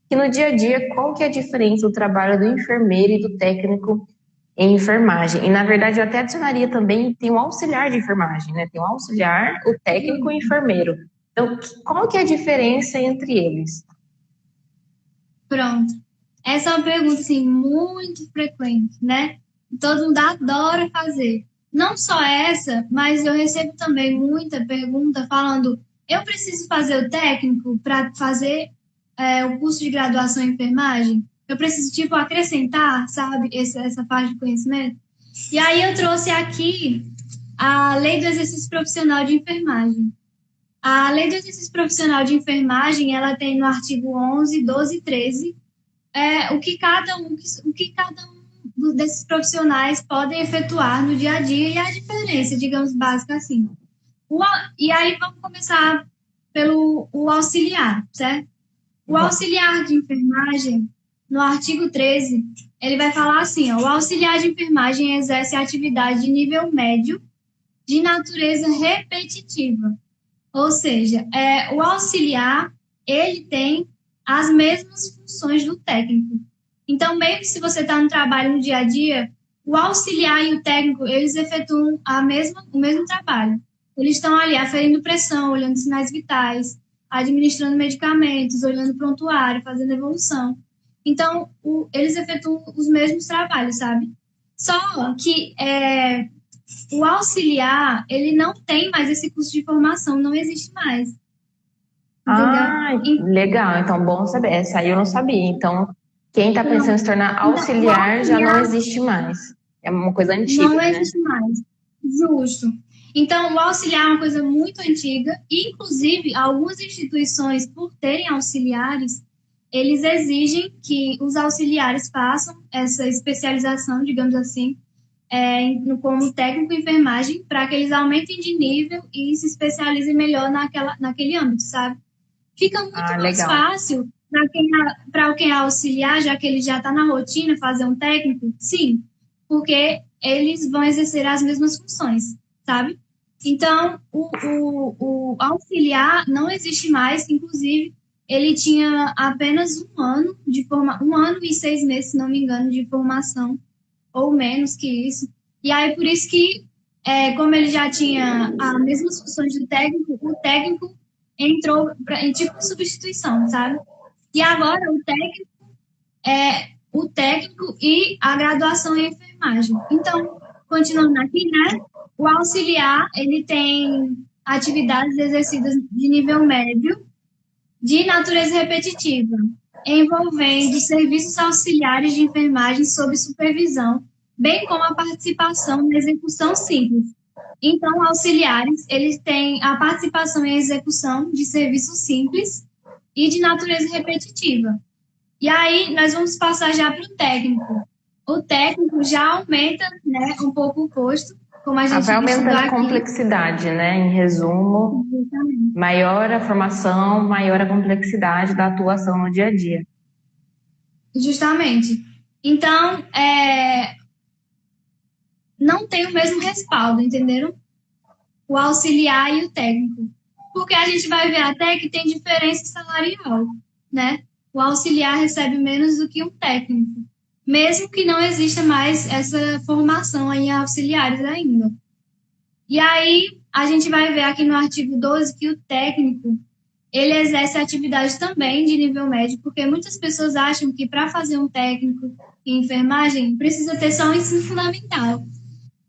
que no dia a dia, qual que é a diferença do trabalho do enfermeiro e do técnico em enfermagem? E, na verdade, eu até adicionaria também, tem um auxiliar de enfermagem, né? Tem um auxiliar, o técnico e o enfermeiro. Então, qual que é a diferença entre eles? Pronto. Essa é uma pergunta, assim, muito frequente, né? Todo mundo adora fazer. Não só essa, mas eu recebo também muita pergunta falando: eu preciso fazer o técnico para fazer o curso de graduação em enfermagem? Eu preciso, tipo, acrescentar, sabe, essa parte de conhecimento? E aí eu trouxe aqui a Lei do Exercício Profissional de Enfermagem. A Lei do Exercício Profissional de Enfermagem, ela tem no artigo 11, 12 e 13 o que cada um desses profissionais podem efetuar no dia a dia e a diferença, digamos, básica assim. E aí vamos começar pelo o auxiliar, certo? O auxiliar de enfermagem, no artigo 13, ele vai falar assim, ó, o auxiliar de enfermagem exerce a atividade de nível médio de natureza repetitiva. Ou seja, o auxiliar, ele tem as mesmas funções do técnico. Então, meio que se você está no trabalho no dia a dia, o auxiliar e o técnico, eles efetuam o mesmo trabalho. Eles estão ali aferindo pressão, olhando sinais vitais, administrando medicamentos, olhando prontuário, fazendo evolução. Então, eles efetuam os mesmos trabalhos, sabe? Só que o auxiliar, ele não tem mais esse curso de formação, não existe mais. Ah, legal. Então, bom saber. Essa aí eu não sabia. Então, quem está pensando em se tornar auxiliar já não existe mais. É uma coisa antiga, não né? existe mais. Justo. Então, o auxiliar é uma coisa muito antiga, e, inclusive, algumas instituições, por terem auxiliares, eles exigem que os auxiliares façam essa especialização, digamos assim, como técnico em enfermagem, para que eles aumentem de nível e se especializem melhor naquele âmbito, sabe? Fica muito mais legal. fácil para quem é auxiliar, já que ele já está na rotina, fazer um técnico? Sim, porque eles vão exercer as mesmas funções, sabe? Então, o auxiliar não existe mais, inclusive, ele tinha apenas um ano e 6 meses, se não me engano, de formação, ou menos que isso. E aí, por isso que, como ele já tinha as mesmas funções do técnico, o técnico entrou em tipo de substituição, sabe? E agora o técnico e a graduação em enfermagem. Então, continuando aqui, né? O auxiliar, ele tem atividades exercidas de nível médio, de natureza repetitiva, envolvendo serviços auxiliares de enfermagem sob supervisão, bem como a participação na execução simples. Então, auxiliares, eles têm a participação em execução de serviços simples e de natureza repetitiva. E aí, nós vamos passar já para o técnico. O técnico já aumenta, né, um pouco o posto, como a gente vai aumentando a aqui. complexidade, né? Em resumo, maior a formação, maior a complexidade da atuação no dia a dia. Justamente. Então, não tem o mesmo respaldo, entenderam? O auxiliar e o técnico. Porque a gente vai ver até que tem diferença salarial, né? O auxiliar recebe menos do que um técnico, mesmo que não exista mais essa formação em auxiliares ainda. E aí, a gente vai ver aqui no artigo 12 que o técnico, ele exerce atividade também de nível médio, porque muitas pessoas acham que para fazer um técnico em enfermagem, precisa ter só um ensino fundamental.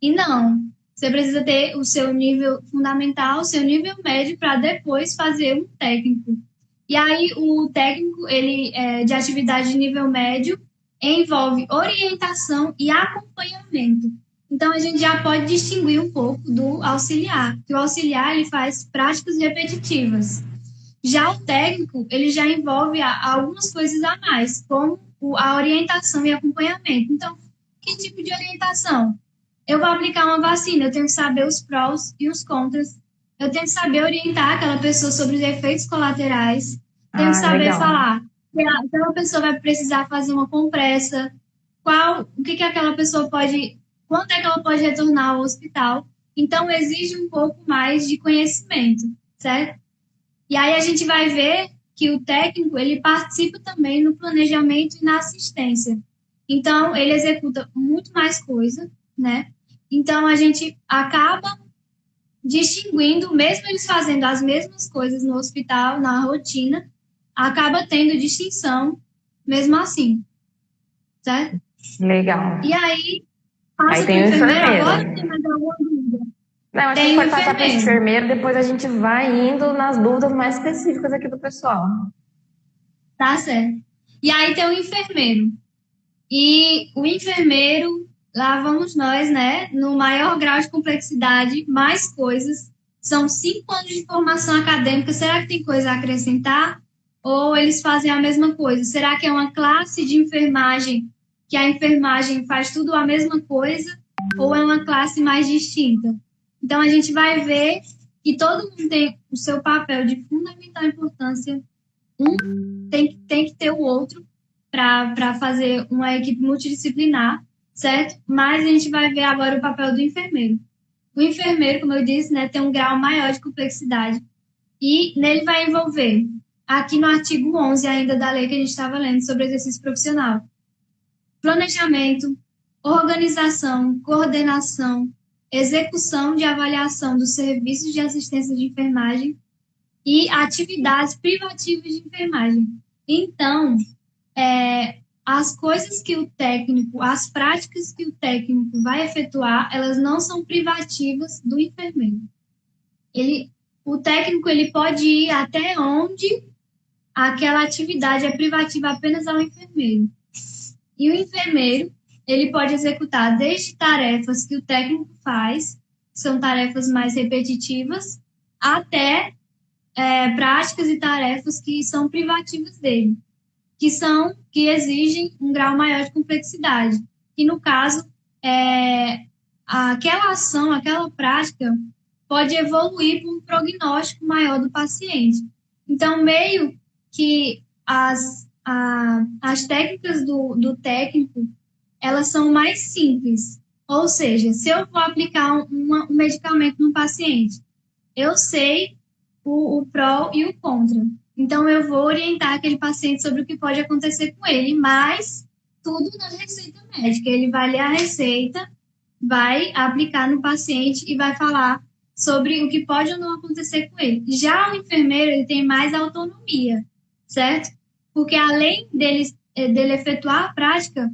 E não, você precisa ter o seu nível fundamental, o seu nível médio, para depois fazer um técnico. E aí, o técnico, ele de atividade de nível médio, envolve orientação e acompanhamento. Então, a gente já pode distinguir um pouco do auxiliar, que o auxiliar ele faz práticas repetitivas. Já o técnico, ele já envolve algumas coisas a mais, como a orientação e acompanhamento. Então, que tipo de orientação? Eu vou aplicar uma vacina, eu tenho que saber os prós e os contras. Eu tenho que saber orientar aquela pessoa sobre os efeitos colaterais. Tenho que saber legal. falar se aquela pessoa vai precisar fazer uma compressa, o que aquela pessoa pode, quando é que ela pode retornar ao hospital. Então, exige um pouco mais de conhecimento, certo? E aí a gente vai ver que o técnico, ele participa também no planejamento e na assistência. Então, ele executa muito mais coisa, né? Então, a gente acaba distinguindo, mesmo eles fazendo as mesmas coisas no hospital, na rotina, acaba tendo distinção mesmo assim, certo? Legal. E aí, passa para tem o o enfermeiro enfermeiro. agora, tem mais alguma dúvida? Não, acho que Tem o pode passar para o enfermeiro. enfermeiro, depois a gente vai indo nas dúvidas mais específicas aqui do pessoal. Tá certo. E aí tem o enfermeiro. E o enfermeiro, lá vamos nós, né? No maior grau de complexidade, mais coisas. São 5 anos de formação acadêmica. Será que tem coisa a acrescentar? Ou eles fazem a mesma coisa? Será que é uma classe de enfermagem que a enfermagem faz tudo a mesma coisa? Ou é uma classe mais distinta? Então, a gente vai ver que todo mundo tem o seu papel de fundamental importância. Um tem que ter o outro para fazer uma equipe multidisciplinar, certo? Mas a gente vai ver agora o papel do enfermeiro. O enfermeiro, como eu disse, né, tem um grau maior de complexidade. E nele vai envolver, aqui no artigo 11 ainda da lei que a gente estava lendo sobre exercício profissional, planejamento, organização, coordenação, execução de avaliação dos serviços de assistência de enfermagem e atividades privativas de enfermagem. Então, as coisas que o técnico, as práticas que o técnico vai efetuar, elas não são privativas do enfermeiro. O técnico ele pode ir até onde aquela atividade é privativa apenas ao enfermeiro. E o enfermeiro, ele pode executar desde tarefas que o técnico faz, são tarefas mais repetitivas, até práticas e tarefas que são privativas dele, que exigem um grau maior de complexidade. E, no caso, aquela ação, aquela prática pode evoluir para um prognóstico maior do paciente. Então, meio que as técnicas do técnico, elas são mais simples. Ou seja, se eu vou aplicar um medicamento no paciente, eu sei o pró e o contra. Então, eu vou orientar aquele paciente sobre o que pode acontecer com ele, mas tudo na receita médica. Ele vai ler a receita, vai aplicar no paciente e vai falar sobre o que pode ou não acontecer com ele. Já o enfermeiro, ele tem mais autonomia, certo? Porque além dele efetuar a prática,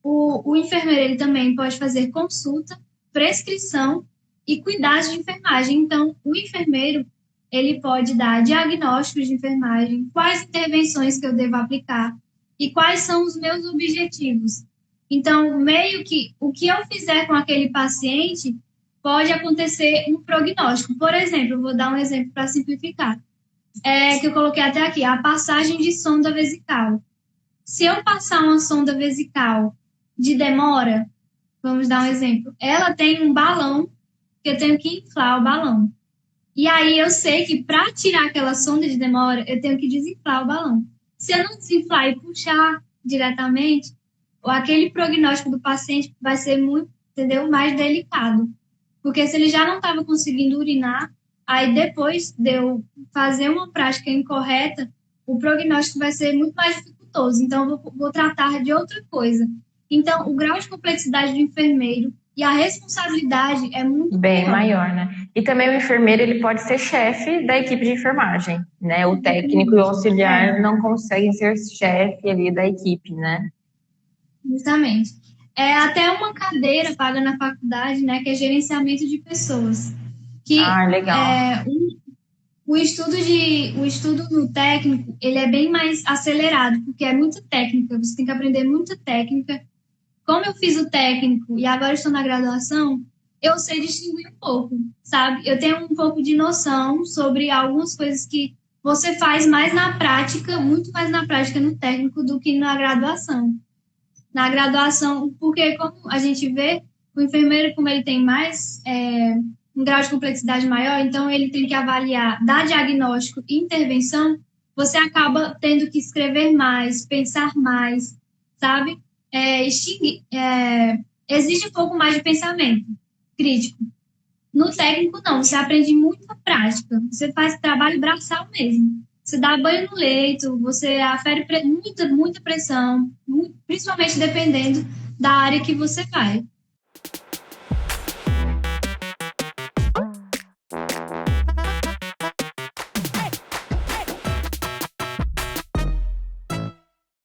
o enfermeiro ele também pode fazer consulta, prescrição e cuidados de enfermagem. Então, o enfermeiro ele pode dar diagnósticos de enfermagem, quais intervenções que eu devo aplicar e quais são os meus objetivos. Então, meio que o que eu fizer com aquele paciente pode acontecer um prognóstico. Por exemplo, eu vou dar um exemplo para simplificar, que eu coloquei até aqui, a passagem de sonda vesical. Se eu passar uma sonda vesical de demora, vamos dar um exemplo, ela tem um balão, que eu tenho que inflar o balão. E aí eu sei que para tirar aquela sonda de demora, eu tenho que desinflar o balão. Se eu não desinflar e puxar diretamente, aquele prognóstico do paciente vai ser muito, mais delicado. Porque se ele já não estava conseguindo urinar, aí depois de eu fazer uma prática incorreta, o prognóstico vai ser muito mais dificultoso. Então, eu vou tratar de outra coisa. Então, o grau de complexidade do enfermeiro e a responsabilidade é muito bem maior, né? E também o enfermeiro, ele pode ser chefe da equipe de enfermagem, né? O técnico e o auxiliar não conseguem ser chefe ali da equipe, né? Justamente. É até uma cadeira paga na faculdade, né? Que é gerenciamento de pessoas. Que, legal. O estudo no técnico, ele é bem mais acelerado, porque é muita técnica, você tem que aprender muita técnica. Como eu fiz o técnico e agora estou na graduação, eu sei distinguir um pouco, sabe? Eu tenho um pouco de noção sobre algumas coisas que você faz mais na prática, muito mais na prática no técnico do que na graduação. Na graduação, porque como a gente vê, o enfermeiro, como ele tem mais um grau de complexidade maior, então ele tem que avaliar, dar diagnóstico e intervenção, você acaba tendo que escrever mais, pensar mais, sabe? Exige um pouco mais de pensamento crítico. No técnico, não, você aprende muita prática, você faz trabalho braçal mesmo. Você dá banho no leito, você afere muita pressão, principalmente dependendo da área que você vai.